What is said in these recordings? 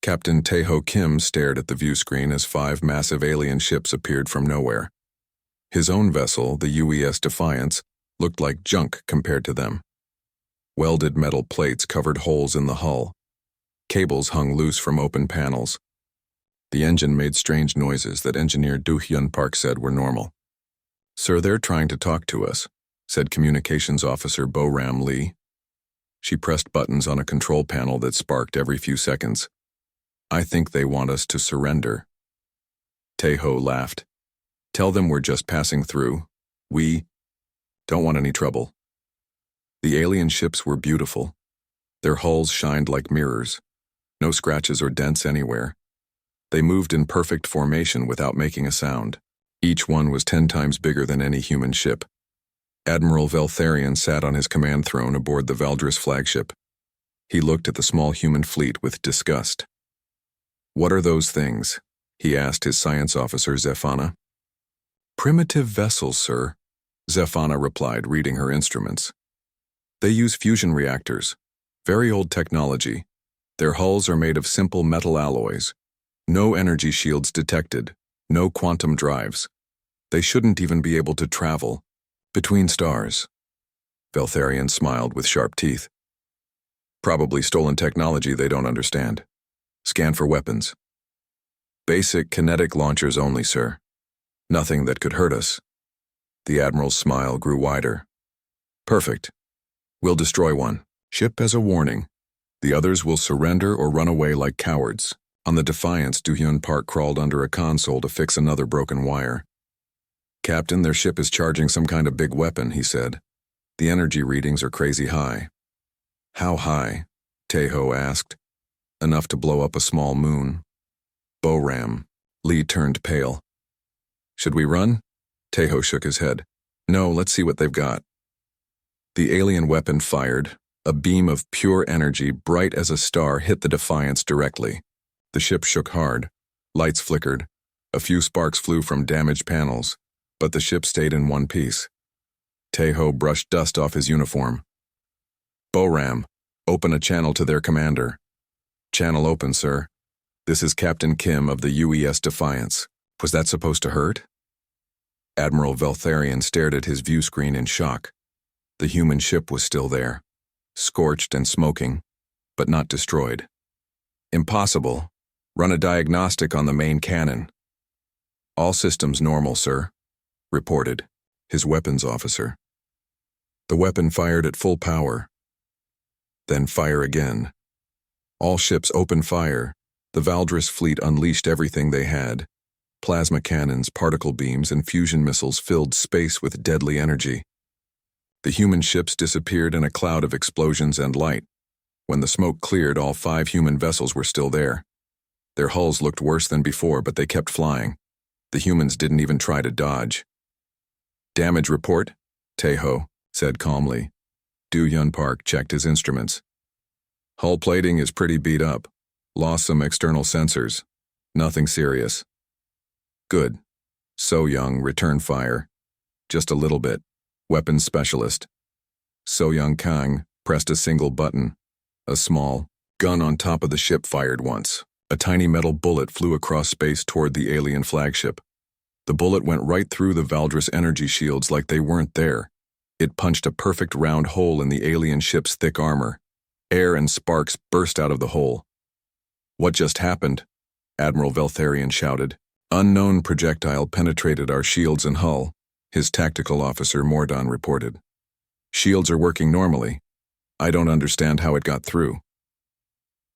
Captain Taeho Kim stared at the view screen as 5 massive alien ships appeared from nowhere. His own vessel, the UES Defiance, looked like junk compared to them. Welded metal plates covered holes in the hull. Cables hung loose from open panels. The engine made strange noises that engineer Do Hyun Park said were normal. "Sir, they're trying to talk to us," said Communications Officer Bo Ram Lee. She pressed buttons on a control panel that sparked every few seconds. "I think they want us to surrender." Taeho laughed. "Tell them we're just passing through. We don't want any trouble." The alien ships were beautiful. Their hulls shined like mirrors. No scratches or dents anywhere. They moved in perfect formation without making a sound. Each one was 10 times bigger than any human ship. Admiral Veltharion sat on his command throne aboard the Valdris flagship. He looked at the small human fleet with disgust. "What are those things?" he asked his science officer Zephana. "Primitive vessels, sir," Zephana replied, reading her instruments. "They use fusion reactors. Very old technology. Their hulls are made of simple metal alloys. No energy shields detected. No quantum drives. They shouldn't even be able to travel between stars." Veltharion smiled with sharp teeth. "Probably stolen technology they don't understand. Scan for weapons." "Basic kinetic launchers only, sir. Nothing that could hurt us." The Admiral's smile grew wider. "Perfect. We'll destroy one. Ship as a warning. The others will surrender or run away like cowards." On the Defiance, Do-hyun Park crawled under a console to fix another broken wire. "Captain, their ship is charging some kind of big weapon," he said. "The energy readings are crazy high." "How high?" Taeho asked. "Enough to blow up a small moon." "Bo-ram." Lee turned pale. "Should we run?" Taeho shook his head. "No, let's see what they've got." The alien weapon fired. A beam of pure energy, bright as a star, hit the Defiance directly. The ship shook hard. Lights flickered. A few sparks flew from damaged panels, but the ship stayed in one piece. Taeho brushed dust off his uniform. "Bo-ram, open a channel to their commander." "Channel open, sir. This is Captain Kim of the UES Defiance. Was that supposed to hurt?" Admiral Veltharion stared at his view screen in shock. The human ship was still there, scorched and smoking, but not destroyed. "Impossible. Run a diagnostic on the main cannon." "All systems normal, sir," reported his weapons officer. The weapon fired at full power. Then fire again. All ships opened fire. The Valdris fleet unleashed everything they had. Plasma cannons, particle beams, and fusion missiles filled space with deadly energy. The human ships disappeared in a cloud of explosions and light. When the smoke cleared, all 5 human vessels were still there. Their hulls looked worse than before, but they kept flying. The humans didn't even try to dodge. "Damage report," Taeho said calmly. Do-hyun Park checked his instruments. "Hull plating is pretty beat up. Lost some external sensors. Nothing serious." "Good. So-young, return fire. Just a little bit. Weapons specialist." So-young Kang pressed a single button. A small gun on top of the ship fired once. A tiny metal bullet flew across space toward the alien flagship. The bullet went right through the Valdris energy shields like they weren't there. It punched a perfect round hole in the alien ship's thick armor. Air and sparks burst out of the hole. "What just happened?" Admiral Veltharion shouted. "Unknown projectile penetrated our shields and hull," his tactical officer Mordon reported. "Shields are working normally. I don't understand how it got through."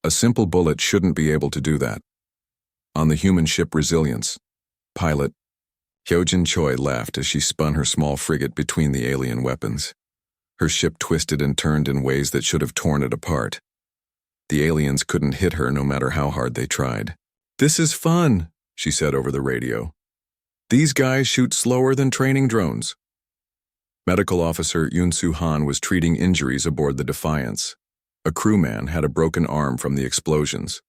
"A simple bullet shouldn't be able to do that." On the human ship Resilience, pilot Hyojin Choi laughed as she spun her small frigate between the alien weapons. Her ship twisted and turned in ways that should have torn it apart. The aliens couldn't hit her no matter how hard they tried. "This is fun," she said over the radio. "These guys shoot slower than training drones." Medical officer Yoon-soo Han was treating injuries aboard the Defiance. A crewman had a broken arm from the explosions.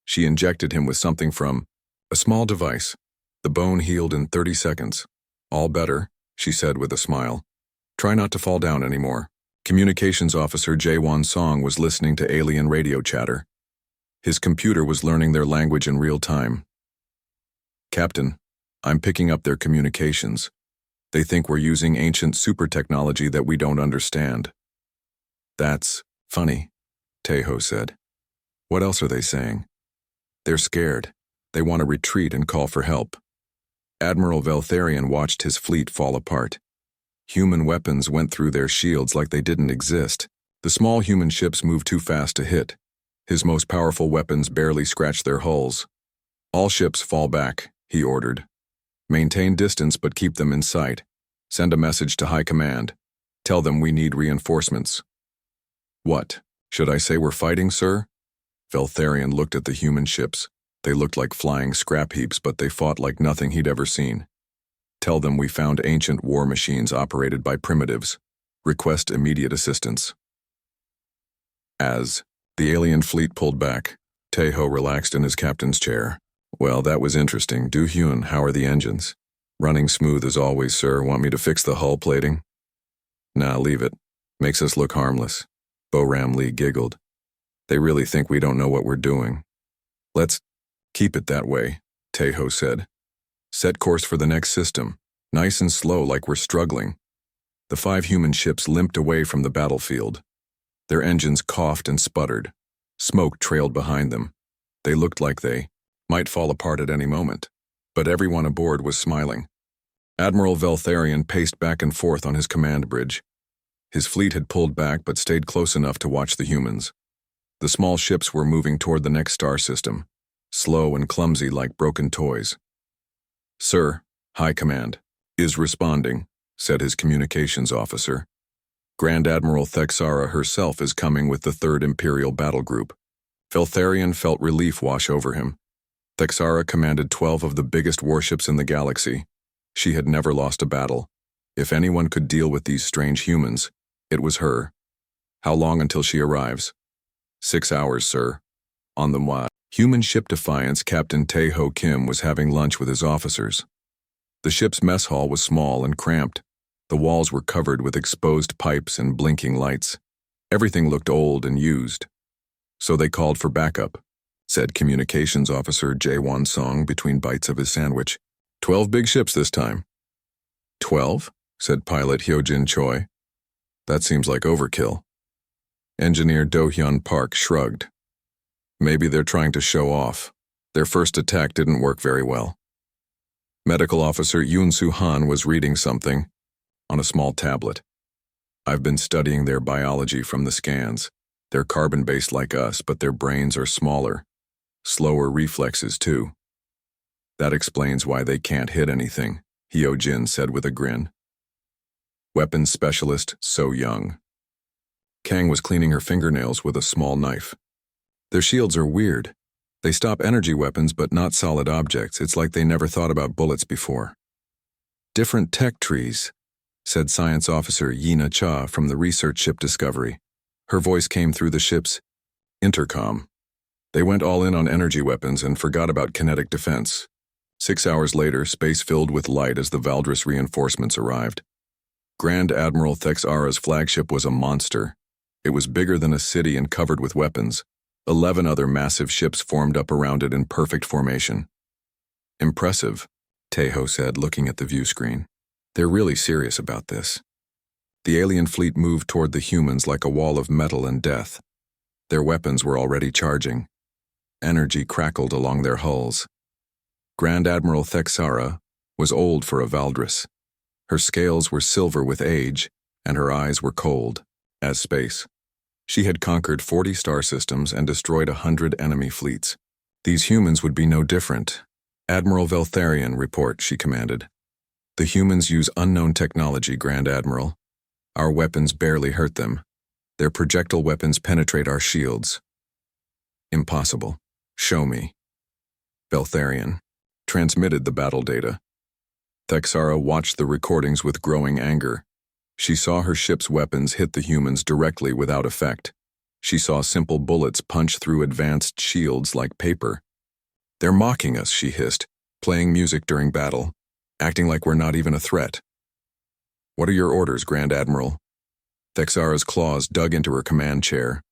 She injected him with something from a small device. The bone healed in 30 seconds. "All better," she said with a smile. "Try not to fall down anymore." Communications officer Jae-won Song was listening to alien radio chatter. His computer was learning their language in real time. "Captain, I'm picking up their communications. They think we're using ancient super technology that we don't understand." "That's funny," Tejo said. "What else are they saying?" "They're scared. They want to retreat and call for help." Admiral Veltharion watched his fleet fall apart. Human weapons went through their shields like they didn't exist. The small human ships moved too fast to hit. His most powerful weapons barely scratched their hulls. "All ships fall back," he ordered. "Maintain distance but keep them in sight. Send a message to High Command. Tell them we need reinforcements." "What? Should I say we're fighting, sir?" Veltharion looked at the human ships. They looked like flying scrap heaps, but they fought like nothing he'd ever seen. "Tell them we found ancient war machines operated by primitives. Request immediate assistance." As the alien fleet pulled back, Tejo relaxed in his captain's chair. "Well, that was interesting. Du Hyun, how are the engines?" "Running smooth as always, sir. Want me to fix the hull plating?" "Nah, leave it. Makes us look harmless." Boram Lee giggled. "They really think we don't know what we're doing." "Let's keep it that way," Tejo said. "Set course for the next system. Nice and slow like we're struggling." The 5 human ships limped away from the battlefield. Their engines coughed and sputtered. Smoke trailed behind them. They looked like they might fall apart at any moment, but everyone aboard was smiling. Admiral Veltharion paced back and forth on his command bridge. His fleet had pulled back but stayed close enough to watch the humans. The small ships were moving toward the next star system, slow and clumsy like broken toys. "Sir, High Command is responding," said his communications officer. "Grand Admiral Thexara herself is coming with the 3rd Imperial Battle Group." Veltharion felt relief wash over him. Thexara commanded 12 of the biggest warships in the galaxy. She had never lost a battle. If anyone could deal with these strange humans, it was her. "How long until she arrives?" 6 hours, sir. On the Wa. Human ship Defiance Captain Tejo Kim was having lunch with his officers. The ship's mess hall was small and cramped. The walls were covered with exposed pipes and blinking lights. Everything looked old and used. "So they called for backup," said Communications Officer Jae-won Song between bites of his sandwich. 12 big ships this time." 12? said pilot Hyojin Choi. "That seems like overkill." Engineer Do-hyun Park shrugged. "Maybe they're trying to show off. Their first attack didn't work very well." Medical Officer Yoon-soo Han was reading something on a small tablet. "I've been studying their biology from the scans. They're carbon-based like us, but their brains are smaller. Slower reflexes, too." "That explains why they can't hit anything," Hyojin said with a grin. "Weapons specialist, so young." Kang was cleaning her fingernails with a small knife. "Their shields are weird. They stop energy weapons but not solid objects. It's like they never thought about bullets before." "Different tech trees," said Science Officer Yina Cha from the research ship Discovery. Her voice came through the ship's intercom. "They went all in on energy weapons and forgot about kinetic defense." 6 hours later, space filled with light as the Valdris reinforcements arrived. Grand Admiral Thexara's flagship was a monster. It was bigger than a city and covered with weapons. 11 other massive ships formed up around it in perfect formation. "Impressive," Tejo said, looking at the view screen. "They're really serious about this." The alien fleet moved toward the humans like a wall of metal and death. Their weapons were already charging. Energy crackled along their hulls. Grand Admiral Thexara was old for a Valdris. Her scales were silver with age, and her eyes were cold as space. She had conquered 40 star systems and destroyed 100 enemy fleets. These humans would be no different. "Admiral Veltharion, report," she commanded. "The humans use unknown technology, Grand Admiral. Our weapons barely hurt them. Their projectile weapons penetrate our shields." "Impossible. Show me." Veltharion transmitted the battle data. Thexara watched the recordings with growing anger. She saw her ship's weapons hit the humans directly without effect. She saw simple bullets punch through advanced shields like paper. "They're mocking us," she hissed, "playing music during battle, acting like we're not even a threat." "What are your orders, Grand Admiral?" Thexara's claws dug into her command chair.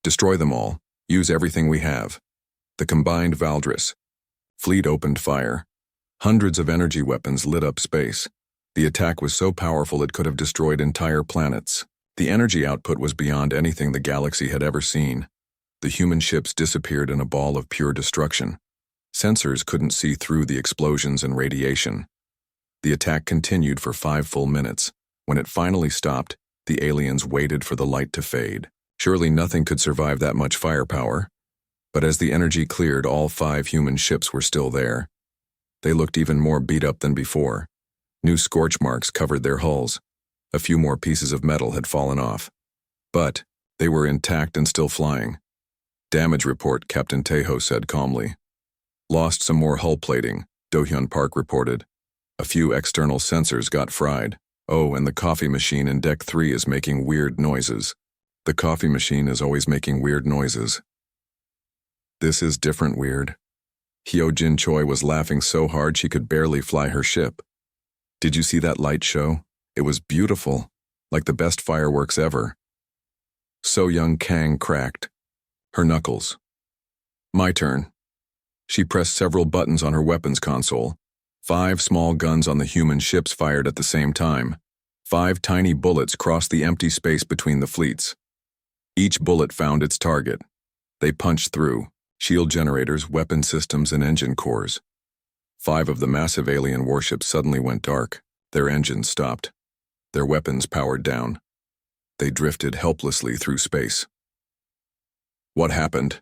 "Destroy them all. Use everything we have. The combined Valdris fleet opened fire. Hundreds of energy weapons lit up space. The attack was so powerful it could have destroyed entire planets. The energy output was beyond anything the galaxy had ever seen. The human ships disappeared in a ball of pure destruction. Sensors couldn't see through the explosions and radiation. The attack continued for 5 full minutes. When it finally stopped, the aliens waited for the light to fade. Surely nothing could survive that much firepower. But as the energy cleared, all 5 human ships were still there. They looked even more beat up than before. New scorch marks covered their hulls. A few more pieces of metal had fallen off. But they were intact and still flying. Damage report, Captain Tejo said calmly. Lost some more hull plating, Do-hyun Park reported. A few external sensors got fried. Oh, and the coffee machine in Deck 3 is making weird noises. The coffee machine is always making weird noises. This is different weird. Hyo-jin Choi was laughing so hard she could barely fly her ship. Did you see that light show? It was beautiful, like the best fireworks ever. So-young Kang cracked. Her knuckles. My turn. She pressed several buttons on her weapons console. 5 small guns on the human ships fired at the same time. 5 tiny bullets crossed the empty space between the fleets. Each bullet found its target. They punched through. Shield generators, weapon systems, and engine cores. 5 of the massive alien warships suddenly went dark. Their engines stopped. Their weapons powered down. They drifted helplessly through space. What happened?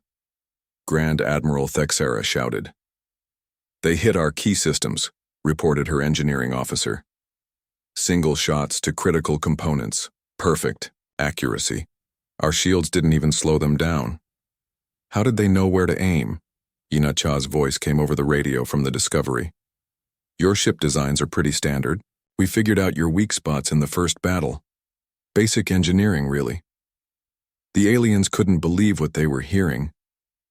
Grand Admiral Thexera shouted. They hit our key systems, reported her engineering officer. Single shots to critical components. Perfect accuracy. Our shields didn't even slow them down. How did they know where to aim? Ina-cha's voice came over the radio from the Discovery. Your ship designs are pretty standard. We figured out your weak spots in the first battle. Basic engineering, really. The aliens couldn't believe what they were hearing.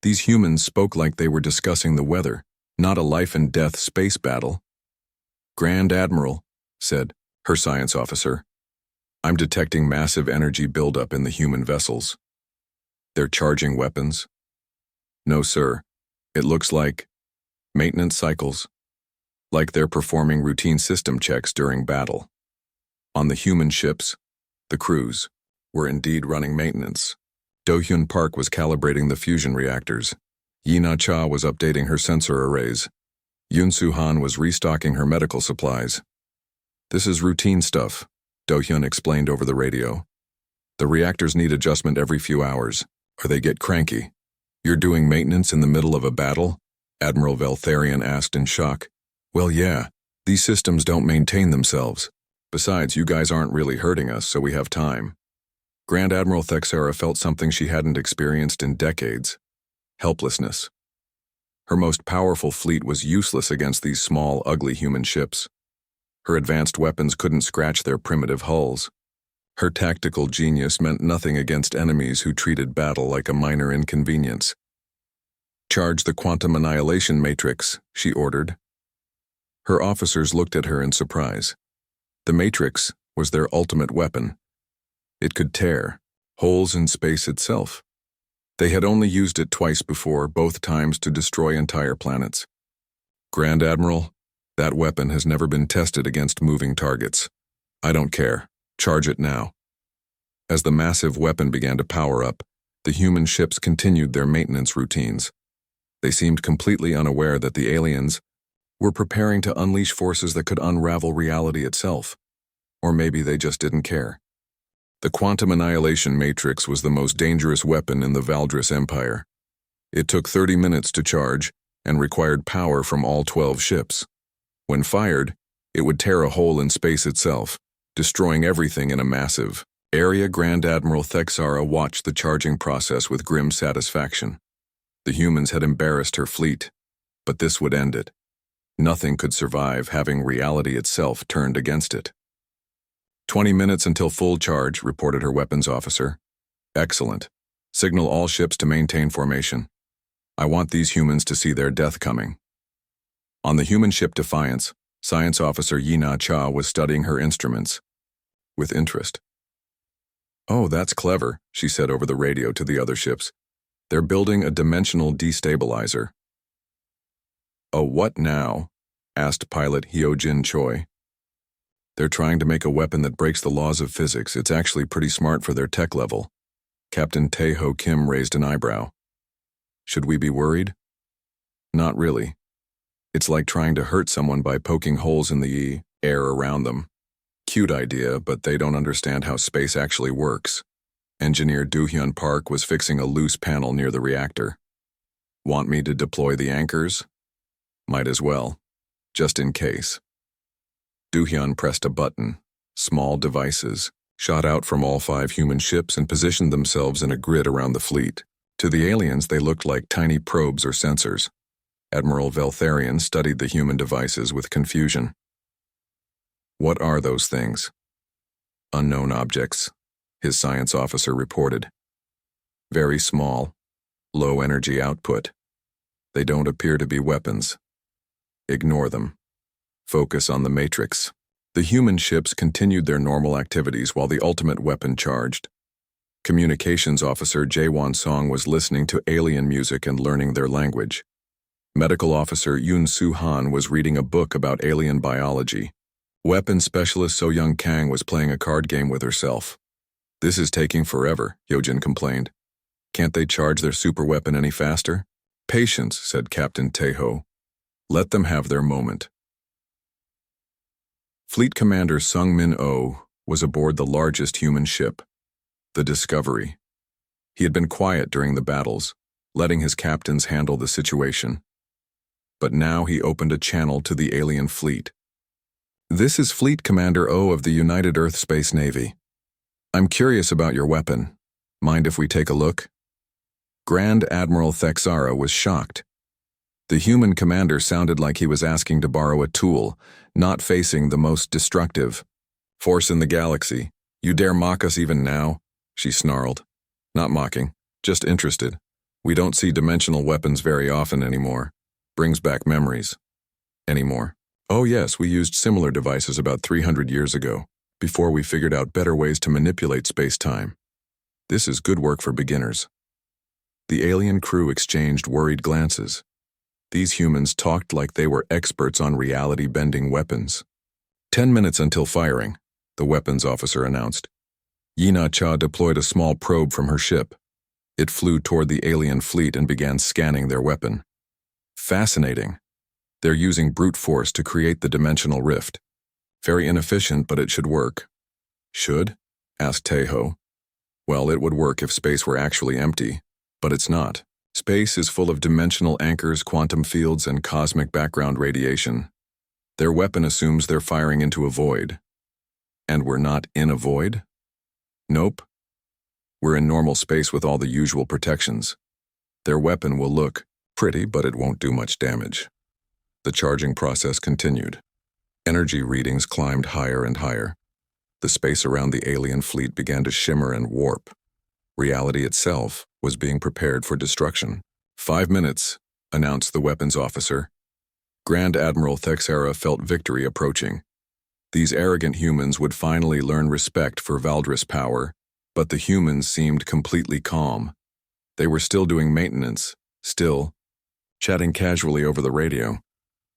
These humans spoke like they were discussing the weather, not a life-and-death space battle. Grand Admiral, said her science officer, I'm detecting massive energy buildup in the human vessels. They're charging weapons? No, sir. It looks like maintenance cycles. Like they're performing routine system checks during battle. On the human ships, the crews were indeed running maintenance. Do-hyun Park was calibrating the fusion reactors. Ina-cha was updating her sensor arrays. Yoon-soo Han was restocking her medical supplies. This is routine stuff, Do-hyun explained over the radio. The reactors need adjustment every few hours, or they get cranky. You're doing maintenance in the middle of a battle? Admiral Veltharian asked in shock. Well, yeah, these systems don't maintain themselves. Besides, you guys aren't really hurting us, so we have time. Grand Admiral Thexera felt something she hadn't experienced in decades. Helplessness. Her most powerful fleet was useless against these small, ugly human ships. Her advanced weapons couldn't scratch their primitive hulls. Her tactical genius meant nothing against enemies who treated battle like a minor inconvenience. Charge the quantum annihilation matrix, she ordered. Her officers looked at her in surprise. The matrix was their ultimate weapon. It could tear holes in space itself. They had only used it twice before, both times to destroy entire planets. Grand Admiral, that weapon has never been tested against moving targets. I don't care. Charge it now. As the massive weapon began to power up, the human ships continued their maintenance routines. They seemed completely unaware that the aliens were preparing to unleash forces that could unravel reality itself. Or maybe they just didn't care. The quantum annihilation matrix was the most dangerous weapon in the Valdris Empire. It took 30 minutes to charge and required power from all 12 ships. When fired, it would tear a hole in space itself, destroying everything in a massive area. Grand Admiral Thexera watched the charging process with grim satisfaction. The humans had embarrassed her fleet, but this would end it. Nothing could survive having reality itself turned against it. 20 minutes until full charge, reported her weapons officer. Excellent. Signal all ships to maintain formation. I want these humans to see their death coming. On the human ship Defiance, Science Officer Ina-cha was studying her instruments with interest. Oh, that's clever, she said over the radio to the other ships. They're building a dimensional destabilizer. A what now? Asked pilot Hyojin Choi. They're trying to make a weapon that breaks the laws of physics. It's actually pretty smart for their tech level. Captain Tae-ho Kim raised an eyebrow. Should we be worried? Not really. It's like trying to hurt someone by poking holes in the air around them. Cute idea, but they don't understand how space actually works. Engineer Do-hyun Park was fixing a loose panel near the reactor. Want me to deploy the anchors? Might as well, just in case. Do-hyun pressed a button. Small devices shot out from all 5 human ships and positioned themselves in a grid around the fleet. To the aliens, they looked like tiny probes or sensors. Admiral Veltharian studied the human devices with confusion. What are those things? Unknown objects, his science officer reported. Very small, low energy output. They don't appear to be weapons. Ignore them. Focus on the matrix. The human ships continued their normal activities while the ultimate weapon charged. Communications officer Jae-won Song was listening to alien music and learning their language. Medical officer Yoon Soo-han was reading a book about alien biology. Weapons specialist So-young Kang was playing a card game with herself. This is taking forever, Hyojin complained. Can't they charge their super weapon any faster? Patience, said Captain Tae-ho. Let them have their moment. Fleet Commander Sung Min-oh was aboard the largest human ship, the Discovery. He had been quiet during the battles, letting his captains handle the situation. But now he opened a channel to the alien fleet. This is Fleet Commander O of the United Earth Space Navy. I'm curious about your weapon. Mind if we take a look? Grand Admiral Thexara was shocked. The human commander sounded like he was asking to borrow a tool, not facing the most destructive force in the galaxy. You dare mock us even now? She snarled. Not mocking, just interested. We don't see dimensional weapons very often anymore. Brings back memories. Anymore. Oh yes, we used similar devices about 300 years ago, before we figured out better ways to manipulate space-time. This is good work for beginners. The alien crew exchanged worried glances. These humans talked like they were experts on reality-bending weapons. 10 minutes until firing, the weapons officer announced. Yina Cha deployed a small probe from her ship. It flew toward the alien fleet and began scanning their weapon. Fascinating. They're using brute force to create the dimensional rift. Very inefficient, but it should work. Should? Asked Tae-ho. Well, it would work if space were actually empty, but it's not. Space is full of dimensional anchors, quantum fields, and cosmic background radiation. Their weapon assumes they're firing into a void. And we're not in a void? Nope. We're in normal space with all the usual protections. Their weapon will look pretty, but it won't do much damage. The charging process continued. Energy readings climbed higher and higher. The space around the alien fleet began to shimmer and warp. Reality itself was being prepared for destruction. 5 minutes, announced the weapons officer. Grand Admiral Thexara felt victory approaching. These arrogant humans would finally learn respect for Valdris power, but the humans seemed completely calm. They were still doing maintenance, still chatting casually over the radio.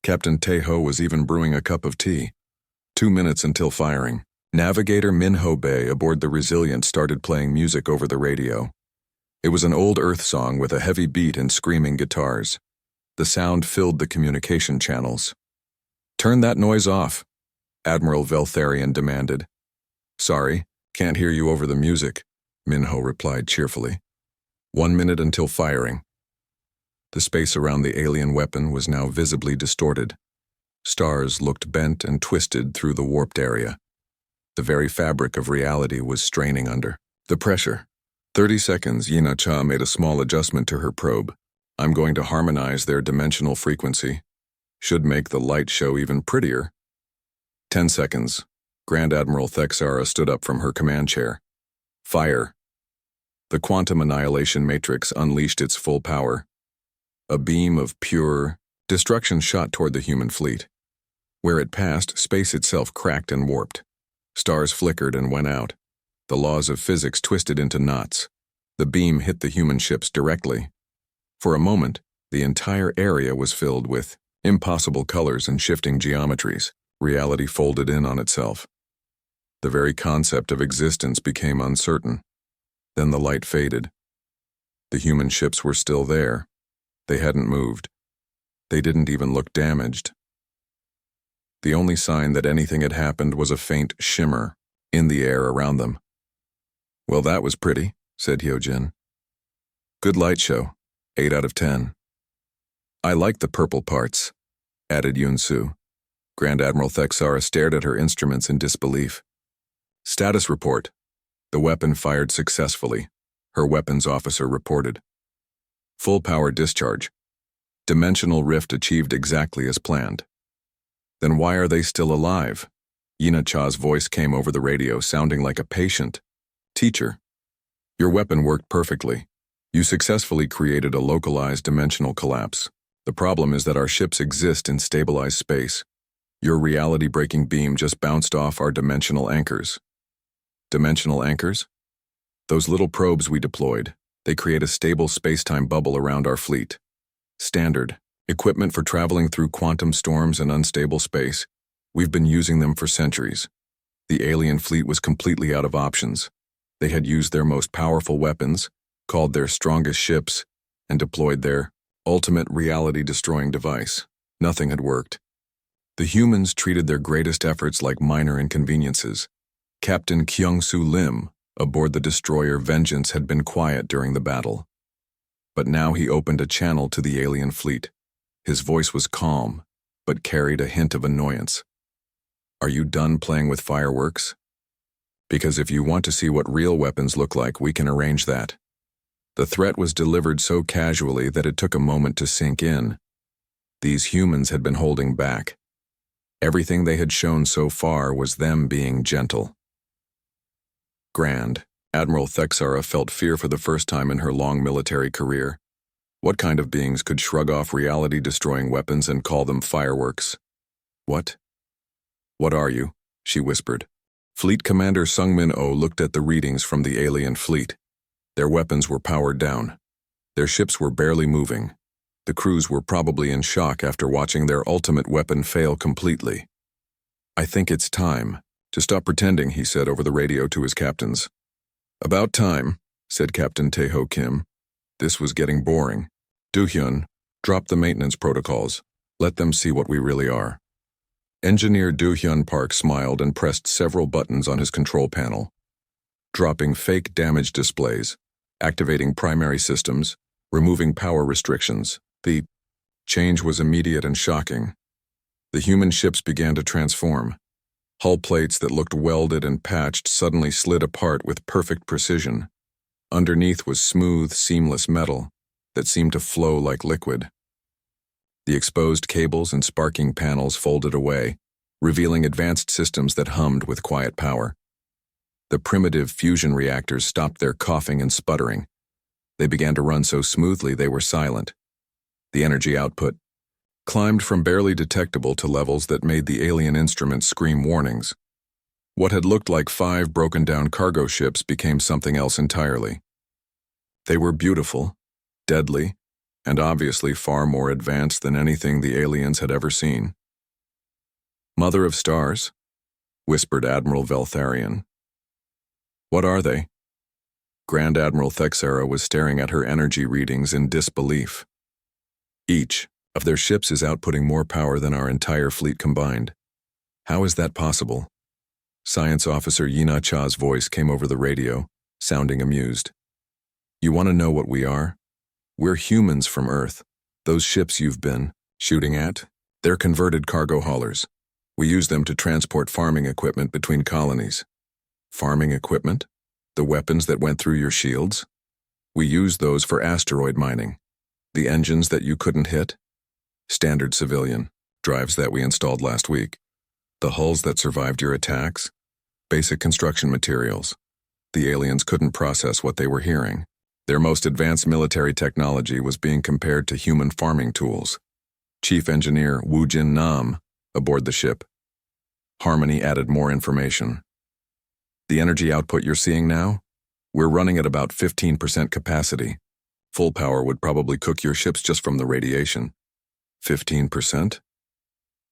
Captain Tae-ho was even brewing a cup of tea. 2 minutes until firing. Navigator Min-ho Bae aboard the Resilient started playing music over the radio. It was an old Earth song with a heavy beat and screaming guitars. The sound filled the communication channels. Turn that noise off, Admiral Veltharian demanded. Sorry, can't hear you over the music, Min-ho replied cheerfully. 1 minute until firing. The space around the alien weapon was now visibly distorted. Stars looked bent and twisted through the warped area. The very fabric of reality was straining under the pressure. 30 seconds, Yina Cha made a small adjustment to her probe. I'm going to harmonize their dimensional frequency. Should make the light show even prettier. 10 seconds. Grand Admiral Thexara stood up from her command chair. Fire. The quantum annihilation matrix unleashed its full power. A beam of pure destruction shot toward the human fleet. Where it passed, space itself cracked and warped. Stars flickered and went out. The laws of physics twisted into knots. The beam hit the human ships directly. For a moment, the entire area was filled with impossible colors and shifting geometries. Reality folded in on itself. The very concept of existence became uncertain. Then the light faded. The human ships were still there. They hadn't moved. They didn't even look damaged. The only sign that anything had happened was a faint shimmer in the air around them. "Well, that was pretty," said Hyojin. "Good light show. 8 out of 10. "I like the purple parts," added Yunsu. Grand Admiral Thexara stared at her instruments in disbelief. "Status report. The weapon fired successfully," her weapons officer reported. "Full power discharge. Dimensional rift achieved exactly as planned." "Then why are they still alive?" Yina Cha's voice came over the radio, sounding like a patient. "Teacher, your weapon worked perfectly. You successfully created a localized dimensional collapse. The problem is that our ships exist in stabilized space. Your reality-breaking beam just bounced off our dimensional anchors." "Dimensional anchors?" "Those little probes we deployed. They create a stable space-time bubble around our fleet. Standard equipment for traveling through quantum storms and unstable space. We've been using them for centuries. The alien fleet was completely out of options. They had used their most powerful weapons, called their strongest ships, and deployed their ultimate reality-destroying device. Nothing had worked. The humans treated their greatest efforts like minor inconveniences. Captain Kyung-Soo Lim, aboard the destroyer Vengeance, had been quiet during the battle. But now he opened a channel to the alien fleet. His voice was calm, but carried a hint of annoyance. "Are you done playing with fireworks? Because if you want to see what real weapons look like, we can arrange that." The threat was delivered so casually that it took a moment to sink in. These humans had been holding back. Everything they had shown so far was them being gentle. Grand Admiral Thexara felt fear for the first time in her long military career. What kind of beings could shrug off reality-destroying weapons and call them fireworks? "What? What are you?" she whispered. Fleet Commander Sungmin Oh looked at the readings from the alien fleet. Their weapons were powered down. Their ships were barely moving. The crews were probably in shock after watching their ultimate weapon fail completely. "I think it's time to stop pretending," he said over the radio to his captains. "About time," said Captain Taeho Kim. This was getting boring. "Do-hyun, drop the maintenance protocols. Let them see what we really are." Engineer Do-hyun Park smiled and pressed several buttons on his control panel. Dropping fake damage displays, activating primary systems, removing power restrictions. The change was immediate and shocking. The human ships began to transform. Hull plates that looked welded and patched suddenly slid apart with perfect precision. Underneath was smooth, seamless metal that seemed to flow like liquid. The exposed cables and sparking panels folded away, revealing advanced systems that hummed with quiet power. The primitive fusion reactors stopped their coughing and sputtering. They began to run so smoothly they were silent. The energy output climbed from barely detectable to levels that made the alien instruments scream warnings. What had looked like 5 broken-down cargo ships became something else entirely. They were beautiful, deadly, and obviously far more advanced than anything the aliens had ever seen. "Mother of Stars," whispered Admiral Veltharion. "What are they?" Grand Admiral Thexara was staring at her energy readings in disbelief. "Each of their ships is outputting more power than our entire fleet combined. How is that possible?" Science Officer Yina Cha's voice came over the radio, sounding amused. "You want to know what we are? We're humans from Earth. Those ships you've been shooting at, they're converted cargo haulers. We use them to transport farming equipment between colonies." "Farming equipment? The weapons that went through your shields?" "We use those for asteroid mining. The engines that you couldn't hit? Standard civilian drives that we installed last week. The hulls that survived your attacks? Basic construction materials. The aliens couldn't process what they were hearing. Their most advanced military technology was being compared to human farming tools." Chief Engineer Woo Jin Nam, aboard the ship. Harmony added more information. "The energy output you're seeing now? We're running at about 15% capacity. Full power would probably cook your ships just from the radiation. 15%?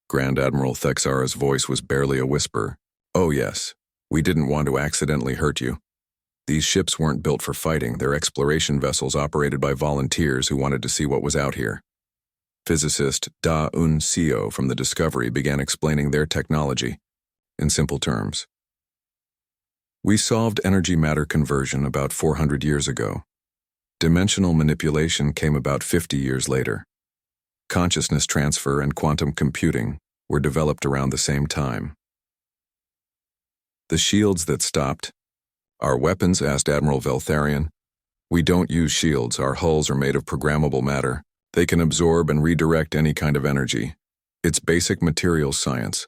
Grand Admiral Thexara's voice was barely a whisper. Oh yes, we didn't want to accidentally hurt you. These ships weren't built for fighting, they're exploration vessels operated by volunteers who wanted to see what was out here. Physicist Da Un Seo from the Discovery began explaining their technology in simple terms. We solved energy matter conversion about 400 years ago. Dimensional manipulation came about 50 years later. Consciousness transfer and quantum computing were developed around the same time. The shields that stopped. Our weapons, asked Admiral Veltharion. We don't use shields, our hulls are made of programmable matter. They can absorb and redirect any kind of energy. It's basic materials science.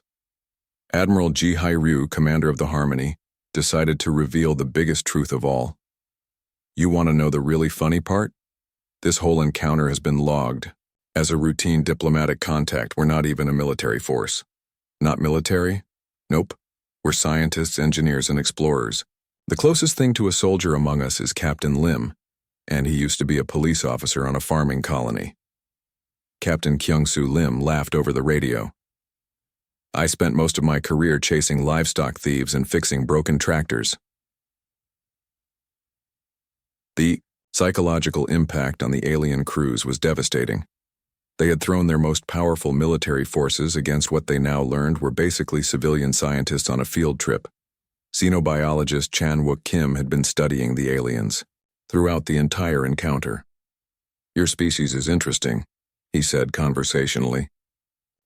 Admiral Ji Hai-ryu, commander of the Harmony, decided to reveal the biggest truth of all. You want to know the really funny part? This whole encounter has been logged. As a routine diplomatic contact, we're not even a military force. Not military? Nope. We're scientists, engineers, and explorers. The closest thing to a soldier among us is Captain Lim, and he used to be a police officer on a farming colony. Captain Kyung-Soo Lim laughed over the radio. I spent most of my career chasing livestock thieves and fixing broken tractors. The psychological impact on the alien crews was devastating. They had thrown their most powerful military forces against what they now learned were basically civilian scientists on a field trip. Xenobiologist Chan-wook Kim had been studying the aliens throughout the entire encounter. Your species is interesting, he said conversationally.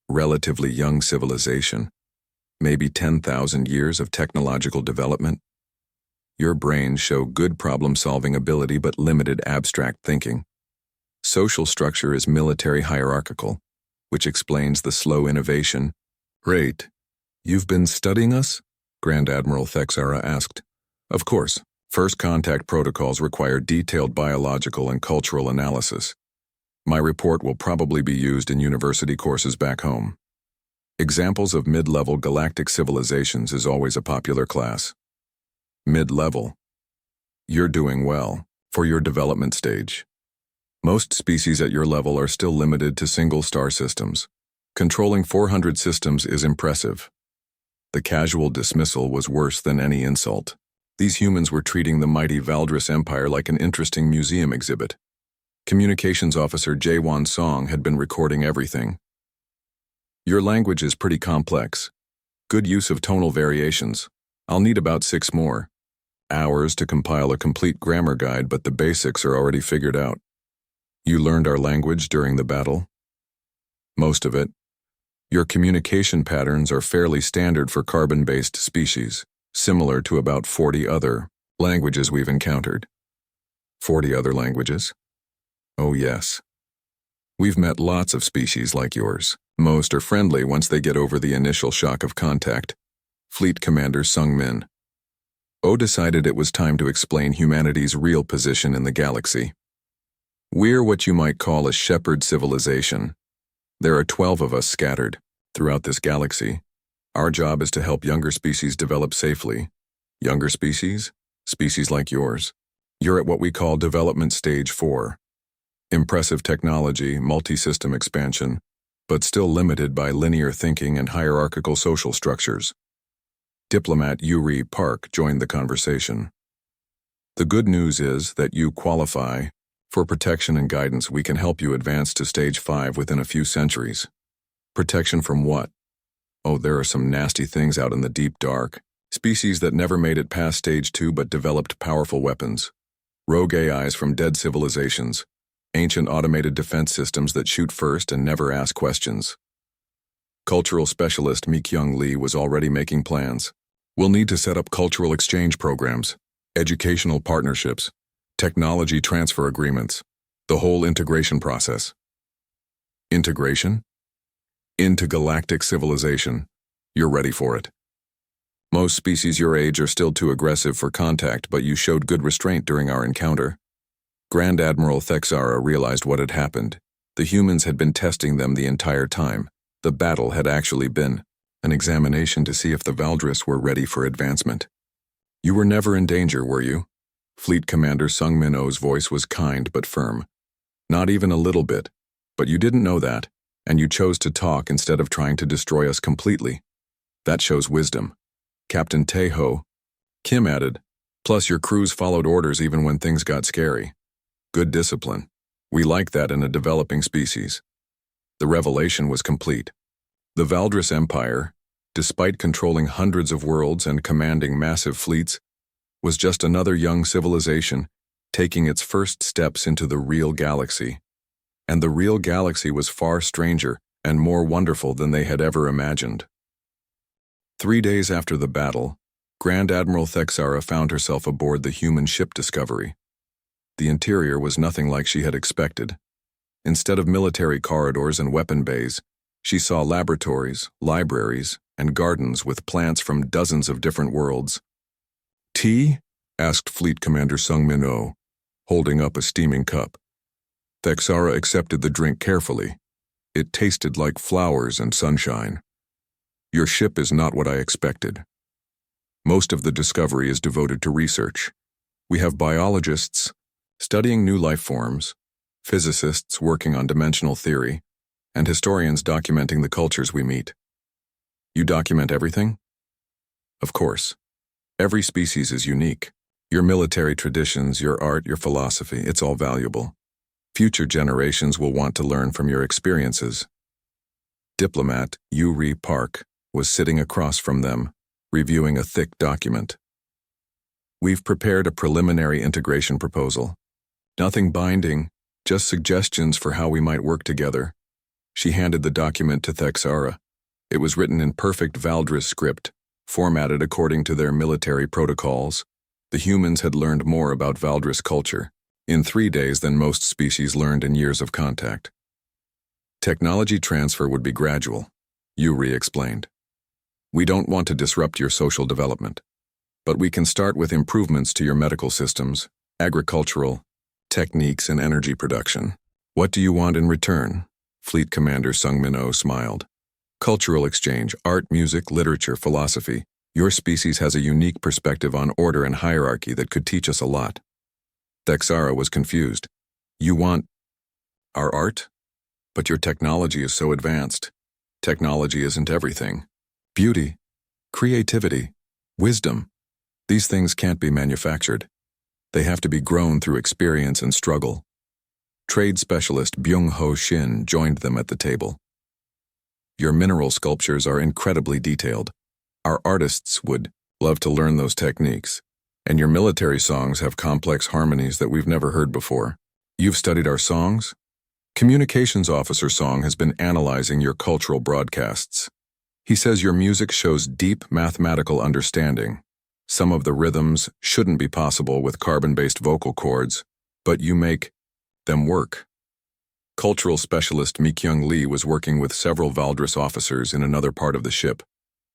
Relatively young civilization, maybe 10,000 years of technological development. Your brains show good problem-solving ability but limited abstract thinking. Social structure is military hierarchical, which explains the slow innovation. Great. You've been studying us? Grand Admiral Thexara asked. Of course. First contact protocols require detailed biological and cultural analysis. My report will probably be used in university courses back home. Examples of mid-level galactic civilizations is always a popular class. Mid-level. You're doing well for your development stage. Most species at your level are still limited to single star systems. Controlling 400 systems is impressive. The casual dismissal was worse than any insult. These humans were treating the mighty Valdris Empire like an interesting museum exhibit. Communications officer Jae-won Song had been recording everything. Your language is pretty complex. Good use of tonal variations. I'll need about 6 more hours to compile a complete grammar guide, but the basics are already figured out. You learned our language during the battle? Most of it. Your communication patterns are fairly standard for carbon-based species, similar to about 40 other languages we've encountered. 40 other languages? Oh yes. We've met lots of species like yours. Most are friendly once they get over the initial shock of contact. Fleet Commander Sung Min. O decided it was time to explain humanity's real position in the galaxy. We're what you might call a shepherd civilization. There are 12 of us scattered throughout this galaxy. Our job is to help younger species develop safely. Younger species? Species like yours. You're at what we call development stage 4. Impressive technology, multi-system expansion, but still limited by linear thinking and hierarchical social structures. Diplomat Yuri Park joined the conversation. The good news is that you qualify for protection and guidance. We can help you advance to stage 5 within a few centuries. Protection from what? Oh, there are some nasty things out in the deep dark. Species that never made it past stage 2 but developed powerful weapons. Rogue AIs from dead civilizations. Ancient automated defense systems that shoot first and never ask questions. Cultural specialist Mi-kyung Lee was already making plans. We'll need to set up cultural exchange programs, educational partnerships, technology transfer agreements, the whole integration process. Integration? Intergalactic civilization. You're ready for it. Most species your age are still too aggressive for contact, but you showed good restraint during our encounter. Grand Admiral Thexara realized what had happened. The humans had been testing them the entire time. The battle had actually been an examination to see if the Valdris were ready for advancement. You were never in danger, were you? Fleet Commander Sung Min-oh's voice was kind but firm. Not even a little bit. But you didn't know that, and you chose to talk instead of trying to destroy us completely. That shows wisdom. Captain Tae-ho, Kim added, plus your crews followed orders even when things got scary. Good discipline. We like that in a developing species. The revelation was complete. The Valdris Empire, despite controlling hundreds of worlds and commanding massive fleets, was just another young civilization taking its first steps into the real galaxy. And the real galaxy was far stranger and more wonderful than they had ever imagined. 3 days after the battle, Grand Admiral Thexara found herself aboard the human ship Discovery. The interior was nothing like she had expected. Instead of military corridors and weapon bays, she saw laboratories, libraries, and gardens with plants from dozens of different worlds. "Tea?" asked Fleet Commander Sung Min-oh, holding up a steaming cup. Thexara accepted the drink carefully. It tasted like flowers and sunshine. "Your ship is not what I expected. Most of the Discovery is devoted to research. We have biologists studying new life forms, physicists working on dimensional theory, and historians documenting the cultures we meet." "You document everything?" "Of course. Every species is unique. Your military traditions, your art, your philosophy, it's all valuable. Future generations will want to learn from your experiences." Diplomat Yuri Park was sitting across from them, reviewing a thick document. "We've prepared a preliminary integration proposal. Nothing binding, just suggestions for how we might work together." She handed the document to Thexara. It was written in perfect Valdris script, formatted according to their military protocols. The humans had learned more about Valdris culture in 3 days than most species learned in years of contact. Technology transfer would be gradual, Yuri explained. "We don't want to disrupt your social development, but we can start with improvements to your medical systems, agricultural, techniques, and energy production. What do you want in return?" Fleet Commander Sung Min-oh smiled. "Cultural exchange, art, music, literature, philosophy. Your species has a unique perspective on order and hierarchy that could teach us a lot." Thexara was confused. "You want our art? But your technology is so advanced. Technology isn't everything. Beauty, creativity, wisdom. These things can't be manufactured. They have to be grown through experience and struggle." Trade specialist Byung-ho Shin joined them at the table. "Your mineral sculptures are incredibly detailed. Our artists would love to learn those techniques. And your military songs have complex harmonies that we've never heard before. You've studied our songs? Communications Officer Song has been analyzing your cultural broadcasts. He says your music shows deep mathematical understanding. Some of the rhythms shouldn't be possible with carbon-based vocal cords, but you make them work." Cultural specialist Mi-kyung Lee was working with several Valdris officers in another part of the ship.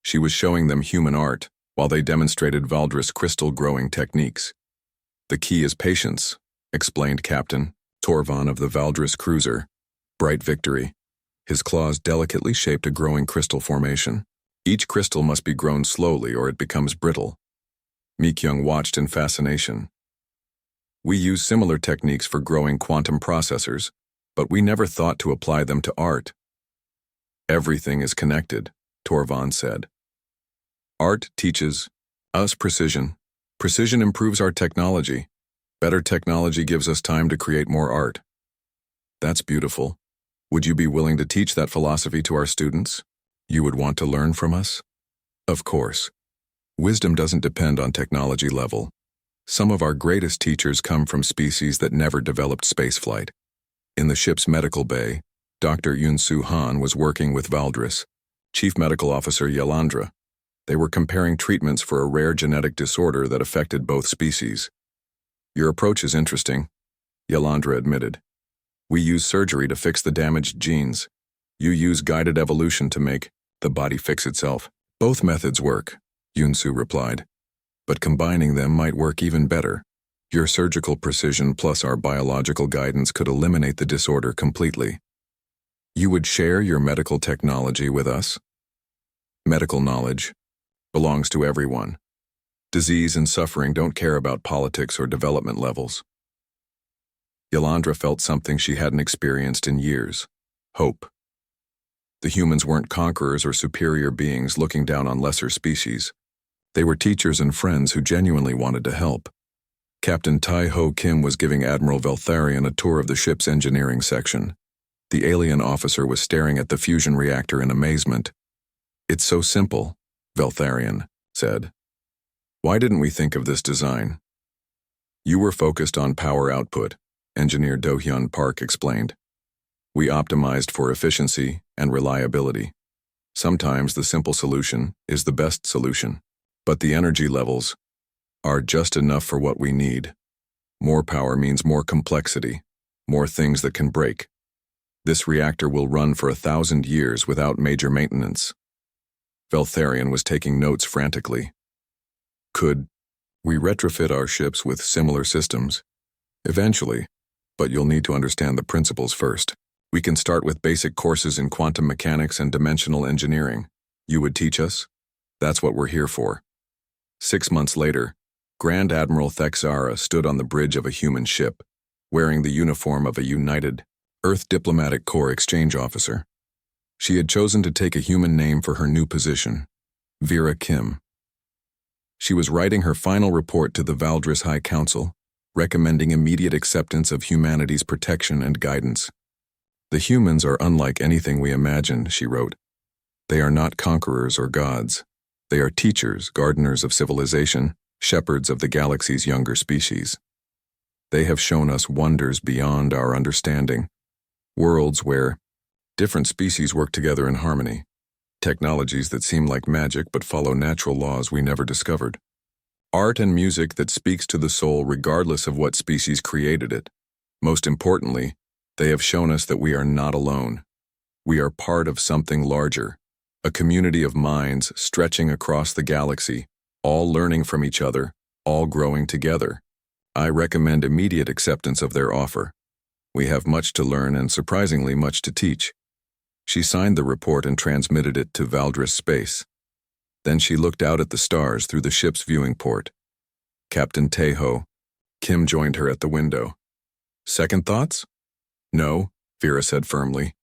She was showing them human art while they demonstrated Valdris crystal growing techniques. "The key is patience," explained Captain Torvan of the Valdris cruiser, Bright Victory. His claws delicately shaped a growing crystal formation. Each crystal must be grown slowly or it becomes brittle. Mi-kyung watched in fascination. "We use similar techniques for growing quantum processors, but we never thought to apply them to art." "Everything is connected," Torvan said. "Art teaches us precision. Precision improves our technology. Better technology gives us time to create more art." "That's beautiful. Would you be willing to teach that philosophy to our students? You would want to learn from us?" "Of course. Wisdom doesn't depend on technology level. Some of our greatest teachers come from species that never developed spaceflight. In the ship's medical bay, Dr. Yoon-soo Han was working with Valdris, Chief Medical Officer Yalandra. They were comparing treatments for a rare genetic disorder that affected both species. "Your approach is interesting," Yalandra admitted. "We use surgery to fix the damaged genes. You use guided evolution to make the body fix itself." "Both methods work," Yoon-soo replied. "But combining them might work even better. Your surgical precision plus our biological guidance could eliminate the disorder completely." "You would share your medical technology with us?" "Medical knowledge belongs to everyone. Disease and suffering don't care about politics or development levels. Yolandra felt something she hadn't experienced in years: hope. The humans weren't conquerors or superior beings looking down on lesser species. They were teachers and friends who genuinely wanted to help. Captain Tai-Ho Kim was giving Admiral Veltharion a tour of the ship's engineering section. The alien officer was staring at the fusion reactor in amazement. "It's so simple," Veltharion said. "Why didn't we think of this design?" "You were focused on power output," Engineer Do-hyun Park explained. "We optimized for efficiency and reliability. Sometimes the simple solution is the best solution, but the energy levels are just enough for what we need. More power means more complexity, more things that can break. This reactor will run for 1,000 years without major maintenance." Veltharion was taking notes frantically. "Could we retrofit our ships with similar systems?" "Eventually, but you'll need to understand the principles first. We can start with basic courses in quantum mechanics and dimensional engineering. You would teach us? That's what we're here for." 6 months later, Grand Admiral Thexara stood on the bridge of a human ship, wearing the uniform of a United Earth Diplomatic Corps exchange officer. She had chosen to take a human name for her new position: Vera Kim. She was writing her final report to the Valdris High Council, recommending immediate acceptance of humanity's protection and guidance. "The humans are unlike anything we imagined," she wrote. "They are not conquerors or gods. They are teachers, gardeners of civilization, shepherds of the galaxy's younger species. They have shown us wonders beyond our understanding, worlds where different species work together in harmony, technologies that seem like magic but follow natural laws we never discovered, art and music that speaks to the soul regardless of what species created it. Most importantly, they have shown us that we are not alone. We are part of something larger, a community of minds stretching across the galaxy, all learning from each other, all growing together. I recommend immediate acceptance of their offer. We have much to learn and surprisingly much to teach." She signed the report and transmitted it to Valdris Space. Then she looked out at the stars through the ship's viewing port. Captain Tai-Ho Kim joined her at the window. "Second thoughts?" "No," Vera said firmly.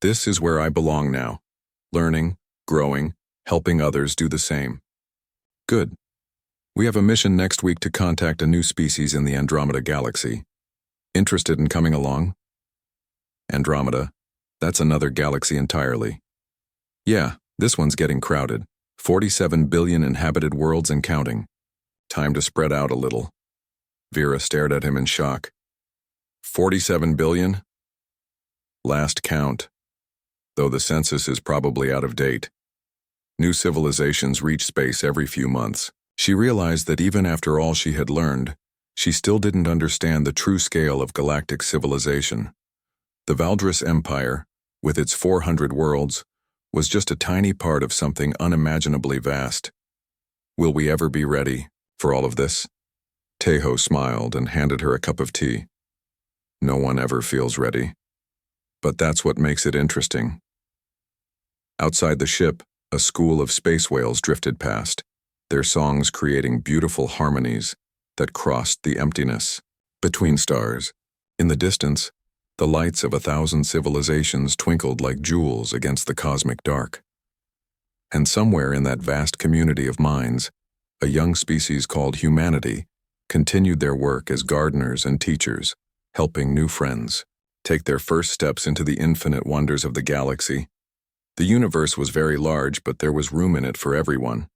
"This is where I belong now. Learning, growing, helping others do the same." "Good. We have a mission next week to contact a new species in the Andromeda Galaxy. Interested in coming along?" "Andromeda? That's another galaxy entirely." "Yeah, this one's getting crowded. 47 billion inhabited worlds and counting. Time to spread out a little." Vera stared at him in shock. 47 billion? Last count, though the census is probably out of date. New civilizations reach space every few months. She realized that even after all she had learned, she still didn't understand the true scale of galactic civilization. The Valdris Empire, with its 400 worlds, was just a tiny part of something unimaginably vast. Will we ever be ready for all of this? Tai-Ho smiled and handed her a cup of tea. No one ever feels ready. But that's what makes it interesting. Outside the ship, a school of space whales drifted past, their songs creating beautiful harmonies that crossed the emptiness between stars. In the distance, the lights of 1,000 civilizations twinkled like jewels against the cosmic dark. And somewhere in that vast community of minds, a young species called humanity continued their work as gardeners and teachers, helping new friends take their first steps into the infinite wonders of the galaxy. The universe was very large, but there was room in it for everyone.